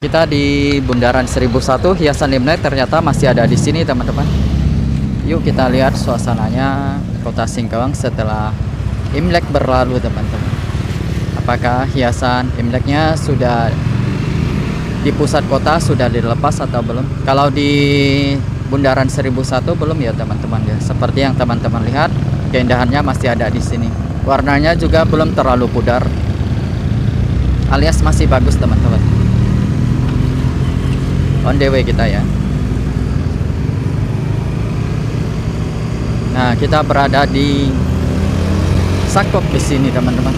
Kita di Bundaran 1001, hiasan Imlek ternyata masih ada di sini, teman-teman. Yuk kita lihat suasananya Kota Singkawang setelah Imlek berlalu, teman-teman. Apakah hiasan Imleknya sudah di pusat kota sudah dilepas atau belum? Kalau di Bundaran 1001 belum ya, teman-teman ya. Seperti yang teman-teman lihat, keindahannya masih ada di sini. Warnanya juga belum terlalu pudar, alias masih bagus, teman-teman. On the way kita ya. Nah, kita berada di Sakop di sini, teman-teman.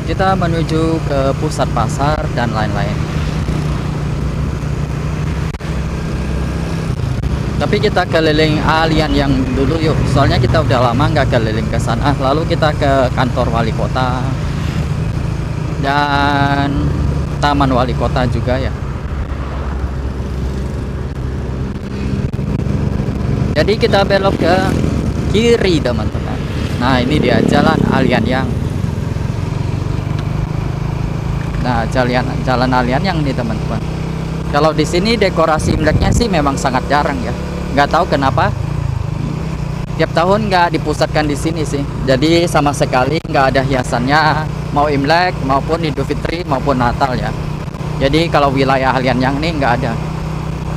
Kita menuju ke pusat pasar dan lain-lain. Tapi kita keliling Alian yang dulu yuk. Soalnya kita udah lama nggak keliling ke sana. Lalu kita ke kantor wali kota dan taman wali kota juga ya. Jadi kita belok ke kiri, teman-teman. Nah, ini dia jalan Alian Yang. Nah, jalan Alian Yang nih, teman-teman. Kalau di sini dekorasi Imleknya sih memang sangat jarang ya. Nggak tahu kenapa. Tiap tahun nggak dipusatkan di sini sih. Jadi sama sekali nggak ada hiasannya, mau Imlek maupun Idul Fitri maupun Natal ya. Jadi kalau wilayah Alian Yang nih nggak ada.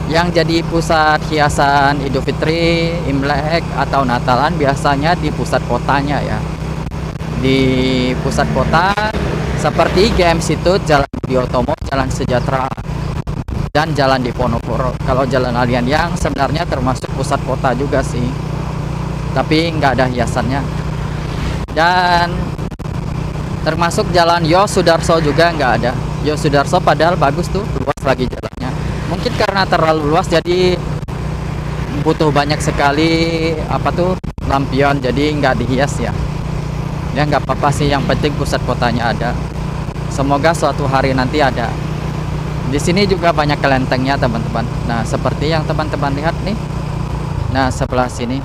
Yang jadi pusat hiasan Idul Fitri, Imlek atau Natalan biasanya di pusat kotanya ya. Di pusat kota seperti GM Situ, Jalan Budi Utomo, Jalan Sejahtera, dan Jalan Diponegoro. Kalau Jalan Alian Yang sebenarnya termasuk pusat kota juga sih, tapi nggak ada hiasannya. Dan termasuk Jalan Yosudarso juga nggak ada. Yosudarso padahal bagus tuh, luas lagi jalannya. Mungkin karena terlalu luas jadi butuh banyak sekali lampion, jadi nggak dihias ya. Ya nggak apa-apa sih, yang penting pusat kotanya ada. Semoga suatu hari nanti ada. Di sini juga banyak kelentengnya, teman-teman. Nah, seperti yang teman-teman lihat nih. Nah, sebelah sini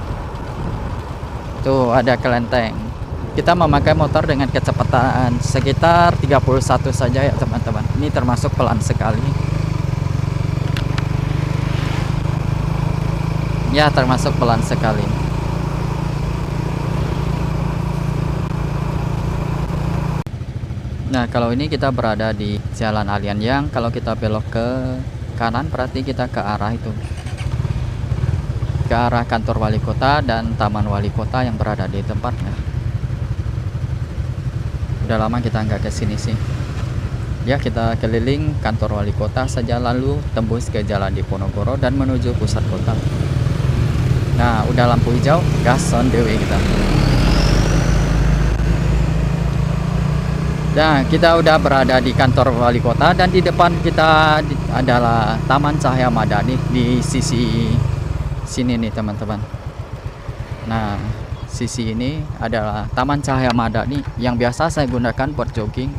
tuh ada kelenteng. Kita memakai motor dengan kecepatan sekitar 31 saja ya, teman-teman. Ini termasuk pelan sekali. Ya, termasuk pelan sekali. Nah, kalau ini kita berada di Jalan Alian Yang. Kalau kita belok ke kanan berarti kita ke arah itu, ke arah kantor wali kota dan taman wali kota yang berada di tempatnya. Udah lama kita nggak ke sini sih. Ya, kita keliling kantor wali kota saja, lalu tembus ke Jalan Diponegoro dan menuju pusat kota. Nah, udah lampu hijau, gas on the way kita. Nah, kita udah berada di kantor wali kota dan di depan kita adalah Taman Cahaya Madani di sisi sini nih, teman-teman. Nah, sisi ini adalah Taman Cahaya Madani yang biasa saya gunakan buat jogging.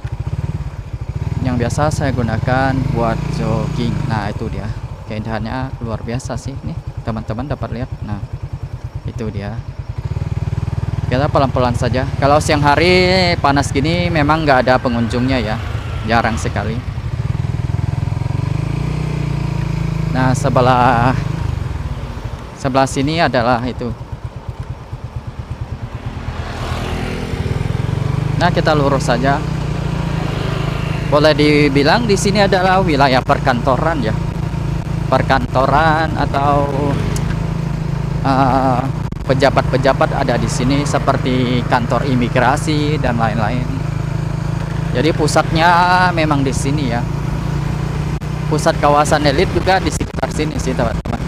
Nah, itu dia. Keindahannya luar biasa sih nih, teman-teman dapat lihat. Nah, itu dia. Kita pelan-pelan saja. Kalau siang hari panas gini memang nggak ada pengunjungnya ya, jarang sekali. Nah, sebelah sini adalah itu. Nah, kita lurus saja. Boleh dibilang di sini adalah wilayah perkantoran ya. Perkantoran atau pejabat-pejabat ada di sini seperti kantor imigrasi dan lain-lain. Jadi pusatnya memang di sini ya. Pusat kawasan elit juga di sekitar sini sih, teman-teman.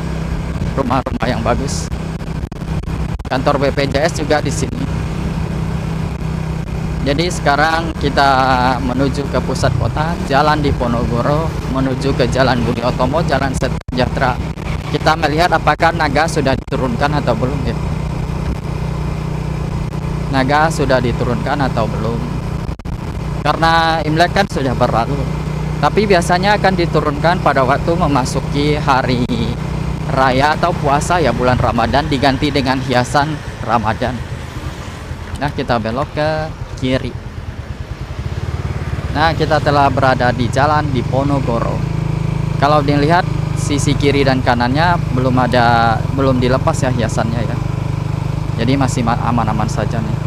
Rumah-rumah yang bagus. Kantor BPJS juga di sini. Jadi sekarang kita menuju ke pusat kota, Jalan Diponegoro, menuju ke Jalan Budi Utomo, Jalan Sejahtera. Kita melihat apakah naga sudah diturunkan atau belum ya. Naga sudah diturunkan atau belum. Karena Imlek kan sudah berlalu. Tapi biasanya akan diturunkan pada waktu memasuki hari raya atau puasa ya, bulan Ramadan, diganti dengan hiasan Ramadan. Nah, kita belok ke kiri. Nah, kita telah berada di Jalan Diponegoro. Kalau dilihat sisi kiri dan kanannya belum dilepas ya hiasannya ya. Jadi masih aman-aman saja nih.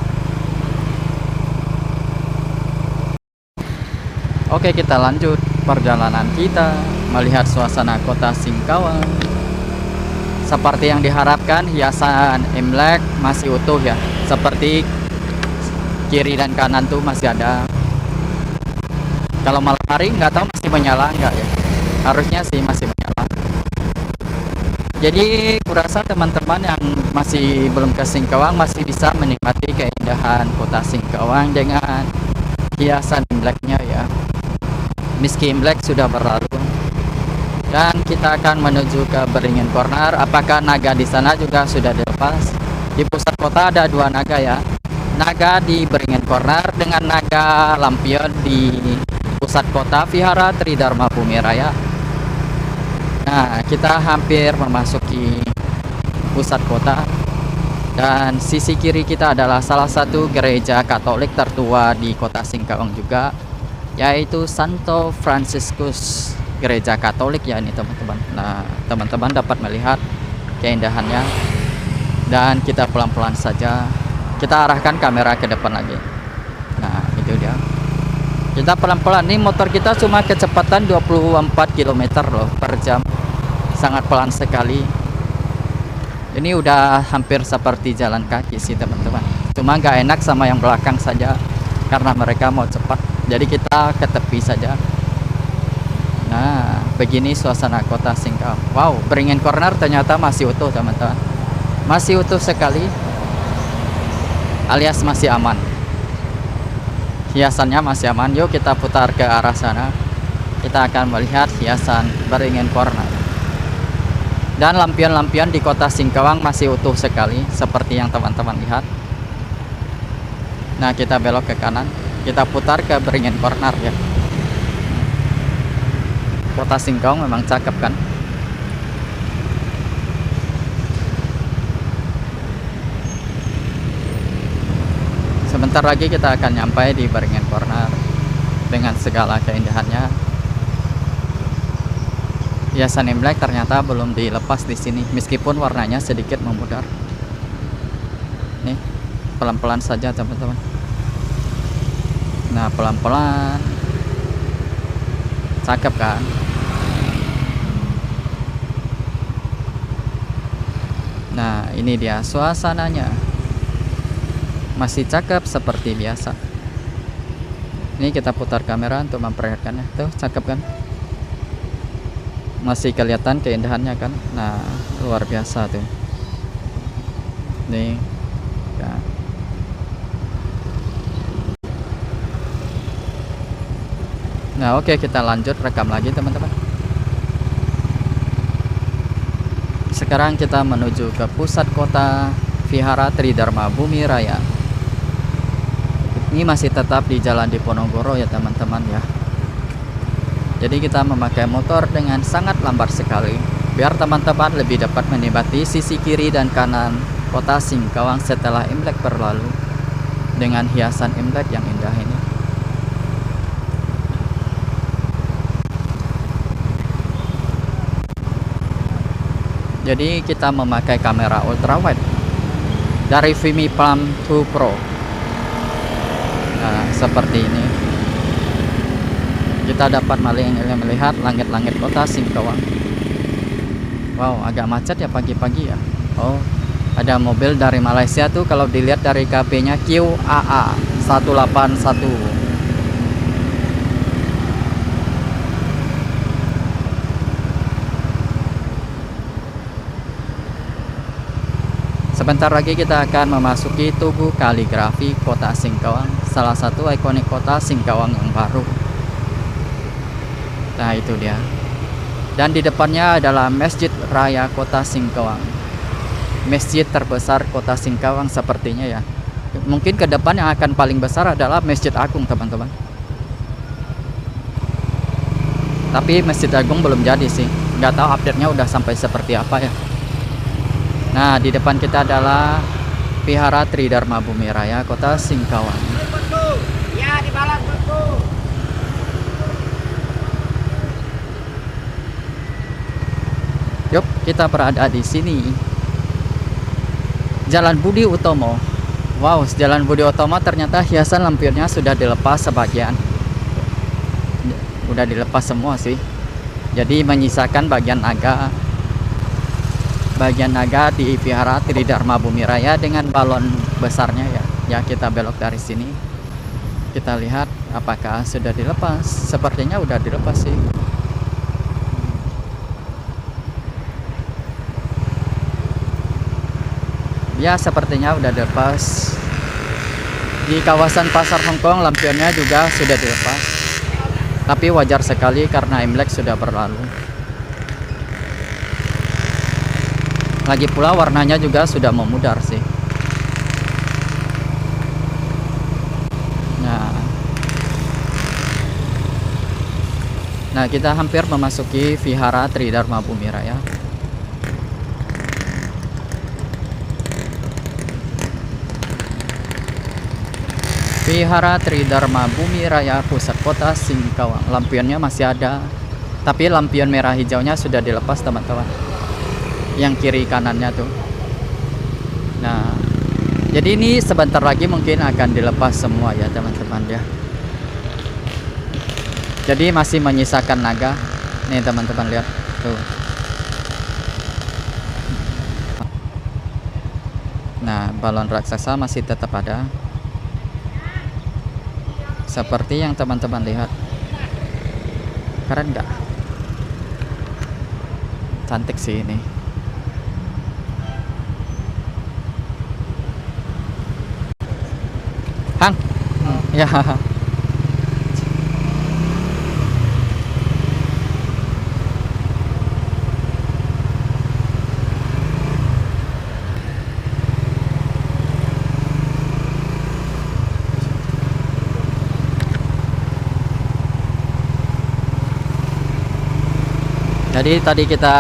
Oke, kita lanjut perjalanan kita melihat suasana kota Singkawang. Seperti yang diharapkan, hiasan Imlek masih utuh ya. Seperti kiri dan kanan tuh masih ada. Kalau malam hari nggak tahu masih menyala nggak ya. Harusnya sih masih menyala. Jadi kurasa teman-teman yang masih belum ke Singkawang masih bisa menikmati keindahan kota Singkawang dengan hiasan Imleknya ya. Meski Imlek sudah berlalu. Dan kita akan menuju ke Beringin Corner. Apakah naga di sana juga sudah dilepas? Di pusat kota ada 2 naga ya. Naga di Beringin Corner dengan naga lampion di pusat kota Vihara Tridharma Bumi Raya. Nah, kita hampir memasuki pusat kota. Dan sisi kiri kita adalah salah satu gereja Katolik tertua di kota Singkawang juga, yaitu Santo Fransiskus, gereja Katolik ya ini teman-teman. Nah, teman-teman dapat melihat keindahannya. Dan kita pelan-pelan saja, kita arahkan kamera ke depan lagi. Nah, itu dia. Kita pelan-pelan, nih motor kita cuma kecepatan 24 km loh per jam. Sangat pelan sekali. Ini udah hampir seperti jalan kaki sih teman-teman. Cuma nggak enak sama yang belakang saja, karena mereka mau cepat. Jadi kita ke tepi saja. Nah, begini suasana kota Singkawang. Wow, Beringin Corner ternyata masih utuh teman-teman. Masih utuh sekali, alias masih aman. Hiasannya masih aman. Yuk kita putar ke arah sana. Kita akan melihat hiasan Beringin Corner. Dan lampion-lampion di kota Singkawang masih utuh sekali, seperti yang teman-teman lihat. Nah, kita belok ke kanan. Kita putar ke Beringin Corner ya. Kota Singkawang memang cakep kan. Sebentar lagi kita akan nyampai di Beringin Corner dengan segala keindahannya. Hiasan Imlek ternyata belum dilepas di sini, meskipun warnanya sedikit memudar. Nih, pelan-pelan saja teman-teman. Nah, pelan-pelan. Cakep kan? Nah, ini dia suasananya. Masih cakep seperti biasa. Ini kita putar kamera untuk memperlihatkannya. Tuh, cakep kan? Masih kelihatan keindahannya kan. Nah, luar biasa tuh. Nih ya. Nah, oke, kita lanjut rekam lagi teman-teman. Sekarang kita menuju ke pusat kota Vihara Tridharma Bumi Raya. Ini masih tetap di Jalan Diponegoro ya teman-teman ya. Jadi kita memakai motor dengan sangat lambat sekali, biar teman-teman lebih dapat menikmati sisi kiri dan kanan kota Singkawang setelah Imlek berlalu dengan hiasan Imlek yang indah ini. Jadi kita memakai kamera ultrawide dari Vimy Palm 2 Pro. Nah, seperti ini. Kita dapat melihat langit-langit kota Singkawang. Wow, agak macet ya pagi-pagi ya. Oh, ada mobil dari Malaysia tuh, kalau dilihat dari KP-nya QAA 181. Sebentar lagi kita akan memasuki Tugu Kaligrafi kota Singkawang, salah satu ikonik kota Singkawang yang baru. Nah, itu dia. Dan di depannya adalah Masjid Raya Kota Singkawang. Masjid terbesar kota Singkawang sepertinya ya. Mungkin ke depan yang akan paling besar adalah Masjid Agung teman-teman. Tapi Masjid Agung belum jadi sih. Nggak tahu update-nya udah sampai seperti apa ya. Nah, di depan kita adalah Vihara Tridharma Bumi Raya kota Singkawang. Ya, di balas bosku. Yuk, kita berada di sini. Jalan Budi Utomo. Wow, Jalan Budi Utomo ternyata hiasan lampionnya sudah dilepas sebagian. Udah dilepas semua sih. Jadi menyisakan bagian naga. Bagian naga di Vihara Tridharma Bumi Raya dengan balon besarnya ya. Ya, kita belok dari sini. Kita lihat apakah sudah dilepas. Sepertinya udah dilepas sih. Ya, sepertinya udah dilepas. Di kawasan pasar Hongkong lampionnya juga sudah dilepas. Tapi wajar sekali karena Imlek sudah berlalu. Lagi pula warnanya juga sudah memudar sih. Nah, kita hampir memasuki Vihara Tridharma Bumi Raya. Vihara Tridharma Bumi Raya pusat kota Singkawang. Lampionnya masih ada, tapi lampion merah hijaunya sudah dilepas teman-teman. Yang kiri kanannya tuh. Nah, jadi ini sebentar lagi mungkin akan dilepas semua ya teman-teman ya. Jadi masih menyisakan naga. Nih teman-teman lihat tuh. Nah, balon raksasa masih tetap ada. Seperti yang teman-teman lihat. Keren nggak? Cantik sih ini. Hang? Ya. Jadi tadi kita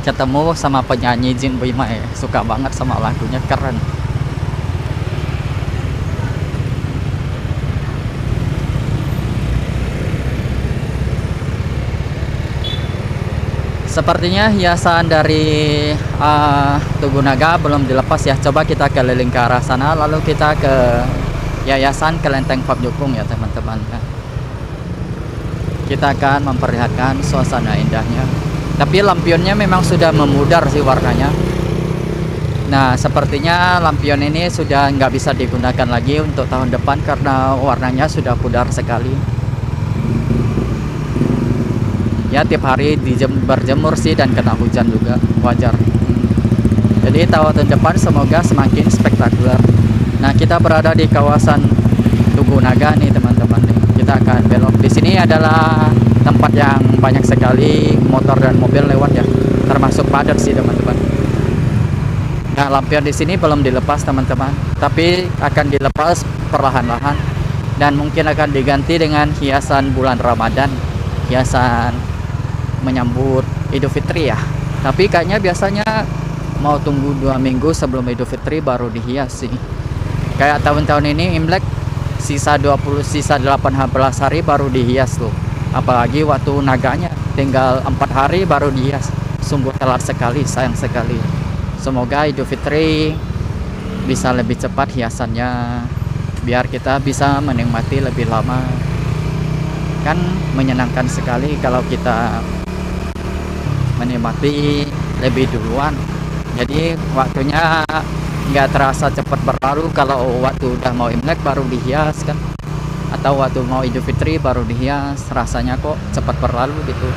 ketemu sama penyanyi Jin Bima ya. Suka banget sama lagunya, keren. Sepertinya hiasan dari Tugu Naga belum dilepas ya. Coba kita keliling ke arah sana, lalu kita ke Yayasan Kelenteng Pap Jukung ya teman-teman. Kita akan memperlihatkan suasana indahnya. Tapi lampionnya memang sudah memudar sih warnanya. Nah, sepertinya lampion ini sudah nggak bisa digunakan lagi untuk tahun depan karena warnanya sudah pudar sekali. Ya, tiap hari berjemur sih dan kena hujan juga, wajar. Jadi tahun depan semoga semakin spektakuler. Nah, kita berada di kawasan Tugu Naga nih teman-teman. Kita akan belok. Di sini adalah tempat yang banyak sekali motor dan mobil lewat ya, termasuk padat sih teman-teman. Nah, lampion di sini belum dilepas teman-teman, tapi akan dilepas perlahan-lahan dan mungkin akan diganti dengan hiasan bulan Ramadan, hiasan menyambut Idul Fitri ya. Tapi kayaknya biasanya mau tunggu 2 minggu sebelum Idul Fitri baru dihias sih. Kayak tahun-tahun ini Imlek sisa 18 hari baru dihias loh. Apalagi waktu naganya tinggal 4 hari baru dihias. Sungguh telat sekali, sayang sekali. Semoga Idul Fitri bisa lebih cepat hiasannya, biar kita bisa menikmati lebih lama. Kan menyenangkan sekali kalau kita menikmati lebih duluan. Jadi waktunya nggak terasa cepat berlalu kalau waktu udah mau Imlek baru dihias kan, atau waktu mau Idul Fitri baru dihias, rasanya kok cepat berlalu gitu.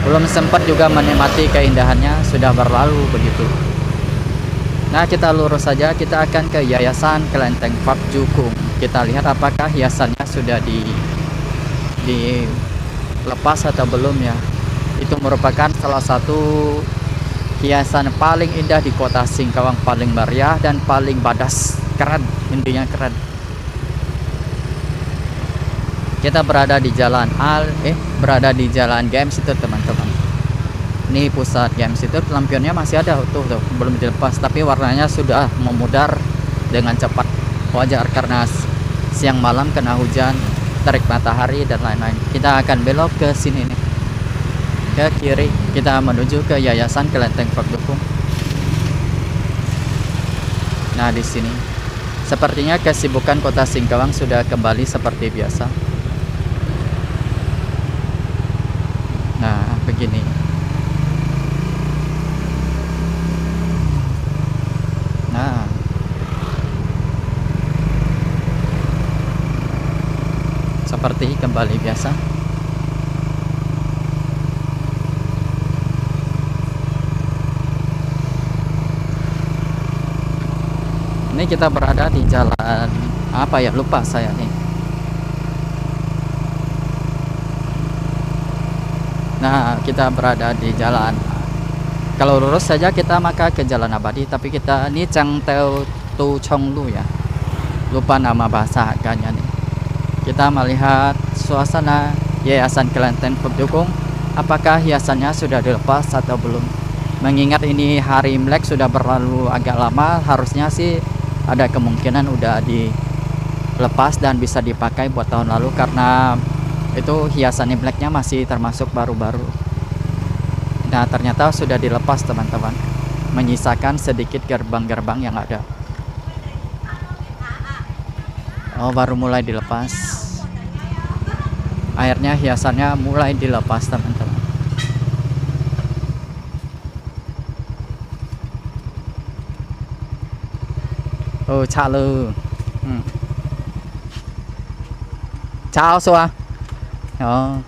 Belum sempat juga menikmati keindahannya sudah berlalu begitu. Nah, kita lurus saja, kita akan ke Yayasan Kelenteng Pap Jukung. Kita lihat apakah hiasannya sudah dilepas atau belum ya. Itu merupakan salah satu hiasan paling indah di kota Singkawang, paling meriah dan paling badas, keren, intinya keren. Kita berada di jalan Games itu teman-teman. Ini pusat Games itu, lampionnya masih ada tuh, belum dilepas, tapi warnanya sudah memudar dengan cepat. Wajar karena siang malam kena hujan, terik matahari dan lain-lain. Kita akan belok ke sini nih. ke kiri kita menuju ke Yayasan Kelenteng Perdukung. Nah, di sini sepertinya kesibukan Kota Singkawang sudah kembali seperti biasa. Nah, begini. Nah, seperti kembali biasa. Ini kita berada di jalan apa ya, lupa saya nih. Nah, kita berada di jalan, kalau lurus saja kita maka ke Jalan Abadi, tapi kita ini Chang Teo Tu Chong Lu ya, lupa nama bahasa agaknya nih. Kita melihat suasana Yayasan Kelenteng Perdukung, apakah hiasannya sudah dilepas atau belum. Mengingat ini hari Imlek sudah berlalu agak lama, harusnya sih ada kemungkinan udah dilepas dan bisa dipakai buat tahun lalu, karena itu hiasan Imleknya masih termasuk baru-baru. Nah, ternyata sudah dilepas teman-teman, menyisakan sedikit gerbang-gerbang yang ada. Oh, baru mulai dilepas. Akhirnya hiasannya mulai dilepas teman-teman. Oh, Chalu. Chào Sua. Oh.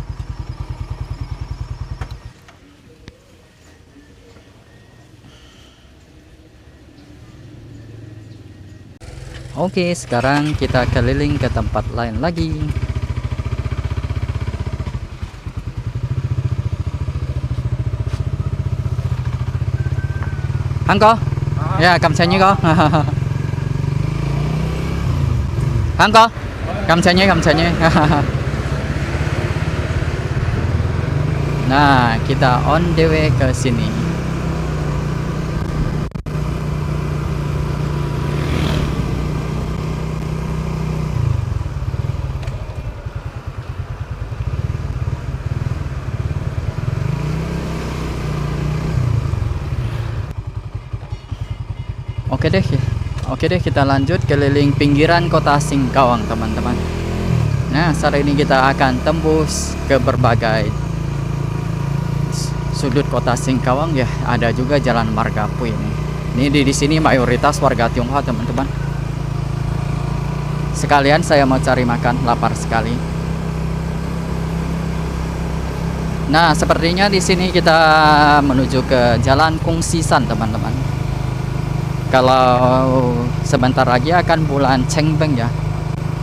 Oke, sekarang kita keliling ke tempat lain lagi. Hang có? Yeah, cầm xe như có. Hang có? Cầm xe như. Nah, kita on the way ke sini. Oke deh, kita lanjut keliling pinggiran Kota Singkawang teman-teman. Nah, saat ini kita akan tembus ke berbagai sudut Kota Singkawang ya. Ada juga Jalan Margapu ini. Ini di sini mayoritas warga Tionghoa teman-teman. Sekalian saya mau cari makan, lapar sekali. Nah, sepertinya di sini kita menuju ke Jalan Kungsisan teman-teman. Kalau sebentar lagi akan bulan Cengbeng ya,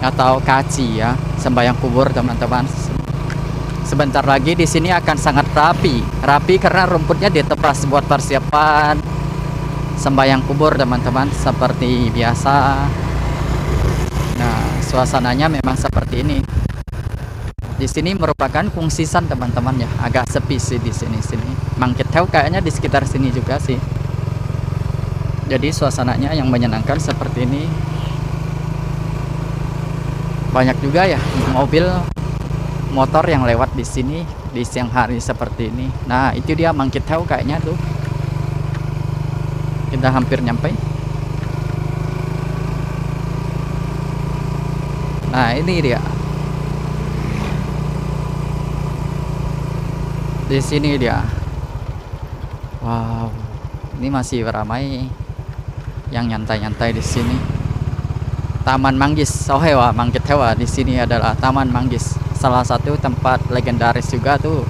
atau Kaji ya, sembahyang kubur teman-teman. Sebentar lagi di sini akan sangat rapi karena rumputnya ditebas buat persiapan sembahyang kubur teman-teman, seperti biasa. Nah, suasananya memang seperti ini. Di sini merupakan Kungsisan teman-teman ya, agak sepi sih di sini. Mangkit Teu kayaknya di sekitar sini juga sih. Jadi suasananya yang menyenangkan seperti ini. Banyak juga ya mobil motor yang lewat di sini di siang hari seperti ini. Nah, itu dia Mangkit Teu kayaknya tuh. Kita hampir nyampe. Nah, ini dia. Di sini dia. Wow, ini masih ramai yang nyantai-nyantai di sini. Taman Manggis, Sohewa, Mangkit Hewa. Di sini adalah Taman Manggis, salah satu tempat legendaris juga tuh.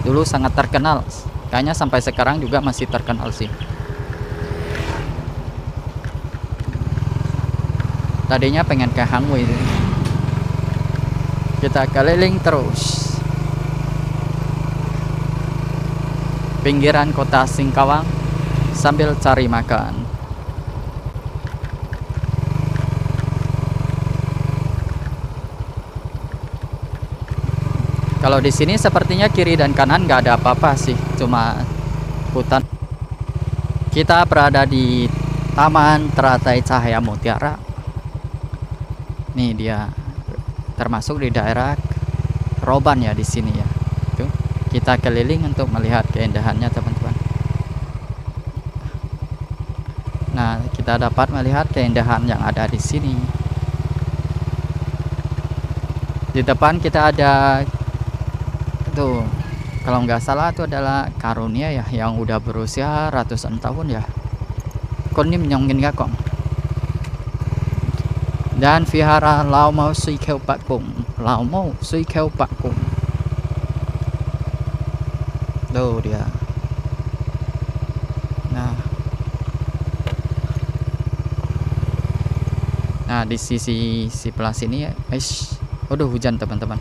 Dulu sangat terkenal. Kayaknya sampai sekarang juga masih terkenal sih. Tadinya pengen ke Hangui. Kita keliling terus pinggiran Kota Singkawang sambil cari makan. Kalau di sini sepertinya kiri dan kanan nggak ada apa-apa sih, cuma hutan. Kita berada di Taman Teratai Cahaya Mutiara. Nih dia, termasuk di daerah Roban ya di sini ya. Tuh. kita keliling untuk melihat keindahannya teman-teman. Nah, kita dapat melihat keindahan yang ada di sini. Di depan kita ada tuh, kalau nggak salah itu adalah karunia ya, yang udah berusia ratusan tahun ya. Konim nyongin gak kong. Dan vihara Lao Mau Sui Kheo Pak Kung, Lao Mau Sui Kheo Pak Kung. Tuh dia. Nah, di sisi sebelah sini ya, udah hujan teman-teman.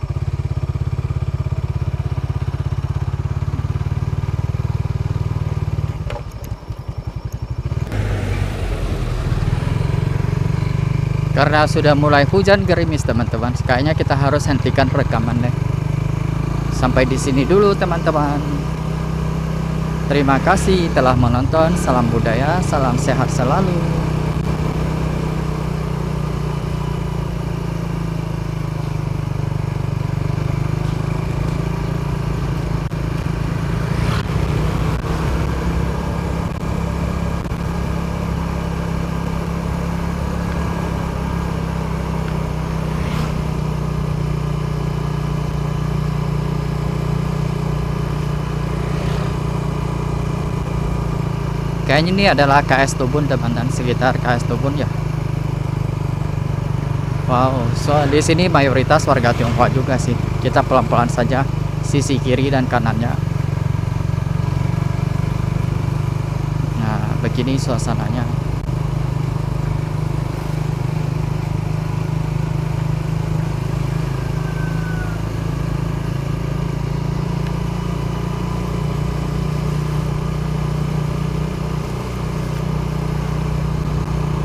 Karena sudah mulai hujan gerimis teman-teman, kayaknya kita harus hentikan rekaman deh. Sampai di sini dulu teman-teman. Terima kasih telah menonton. Salam budaya, salam sehat selalu. Kayaknya ini adalah KS Tubun teman-teman, sekitar KS Tubun ya. Wow, so di sini mayoritas warga Tionghoa juga sih. Kita pelan-pelan saja sisi kiri dan kanannya. Nah, begini suasananya.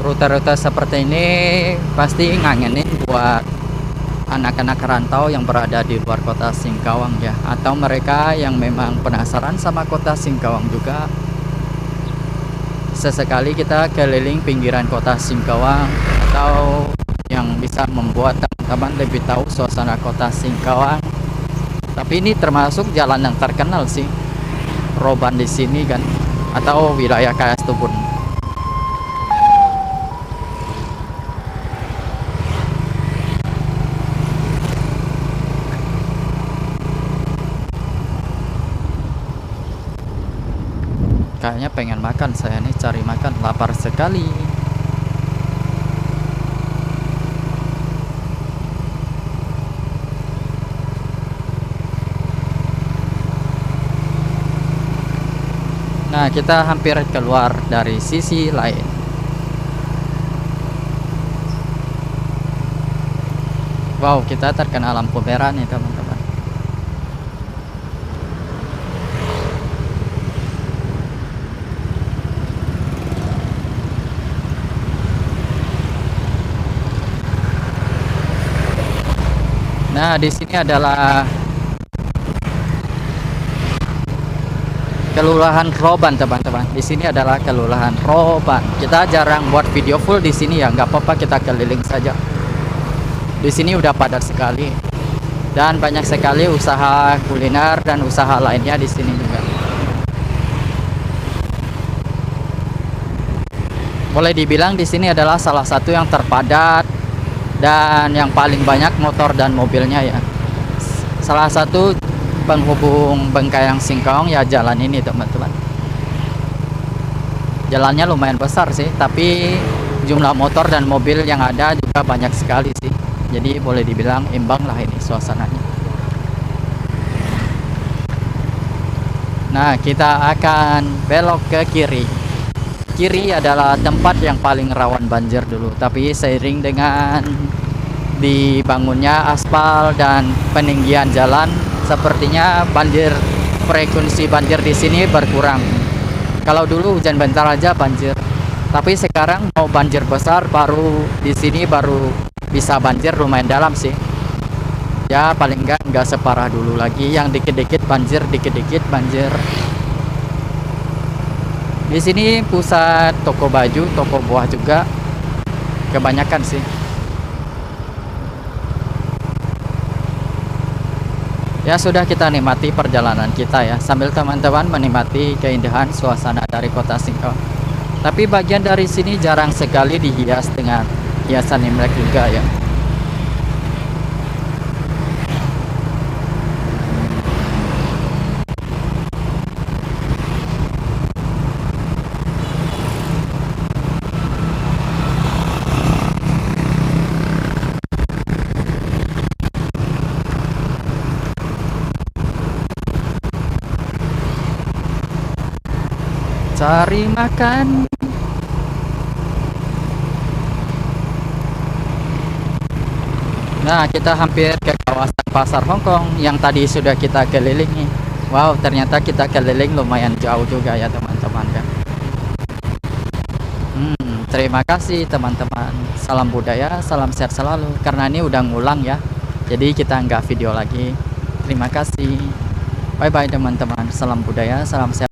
Rute-rute seperti ini pasti ngangenin buat anak-anak rantau yang berada di luar kota Singkawang ya, atau mereka yang memang penasaran sama kota Singkawang juga. Sesekali kita keliling pinggiran kota Singkawang, atau yang bisa membuat teman-teman lebih tahu suasana kota Singkawang. Tapi ini termasuk jalan yang terkenal sih, Roban di sini kan, atau wilayah KS Tubun. Kayaknya pengen makan saya nih, cari makan, lapar sekali. Nah, kita hampir keluar dari sisi lain. Wow, kita terkena lampu merah nih teman-teman. Nah, di sini adalah Kelurahan Roban teman-teman. Di sini adalah Kelurahan Roban. Kita jarang buat video full di sini ya, nggak apa-apa, kita keliling saja. Di sini udah padat sekali dan banyak sekali usaha kuliner dan usaha lainnya di sini juga. Boleh dibilang di sini adalah salah satu yang terpadat dan yang paling banyak motor dan mobilnya ya. Salah satu penghubung Bengkayang Singkawang ya jalan ini teman-teman. Jalannya lumayan besar sih, tapi jumlah motor dan mobil yang ada juga banyak sekali sih. Jadi boleh dibilang imbang lah ini suasananya. Nah, kita akan belok ke kiri. Kiri adalah tempat yang paling rawan banjir dulu, tapi seiring dengan dibangunnya aspal dan peninggian jalan, sepertinya frekuensi banjir di sini berkurang. Kalau dulu hujan bentar aja banjir, tapi sekarang mau banjir besar baru di sini baru bisa banjir lumayan dalam sih. Ya paling enggak separah dulu lagi yang dikit-dikit banjir, dikit-dikit banjir. Di sini pusat toko baju, toko buah juga kebanyakan sih. Ya sudah, kita nikmati perjalanan kita ya, sambil teman-teman menikmati keindahan suasana dari kota Singkawang. Tapi bagian dari sini jarang sekali dihias dengan hiasan Imlek juga ya. Cari makan. Nah, kita hampir ke kawasan Pasar Hongkong yang tadi sudah kita kelilingi. Wow, ternyata kita keliling lumayan jauh juga ya teman-teman ya. Terima kasih teman-teman. Salam budaya, salam sehat selalu. Karena ini udah ngulang ya, jadi kita nggak video lagi. Terima kasih. Bye bye teman-teman. Salam budaya, salam sehat.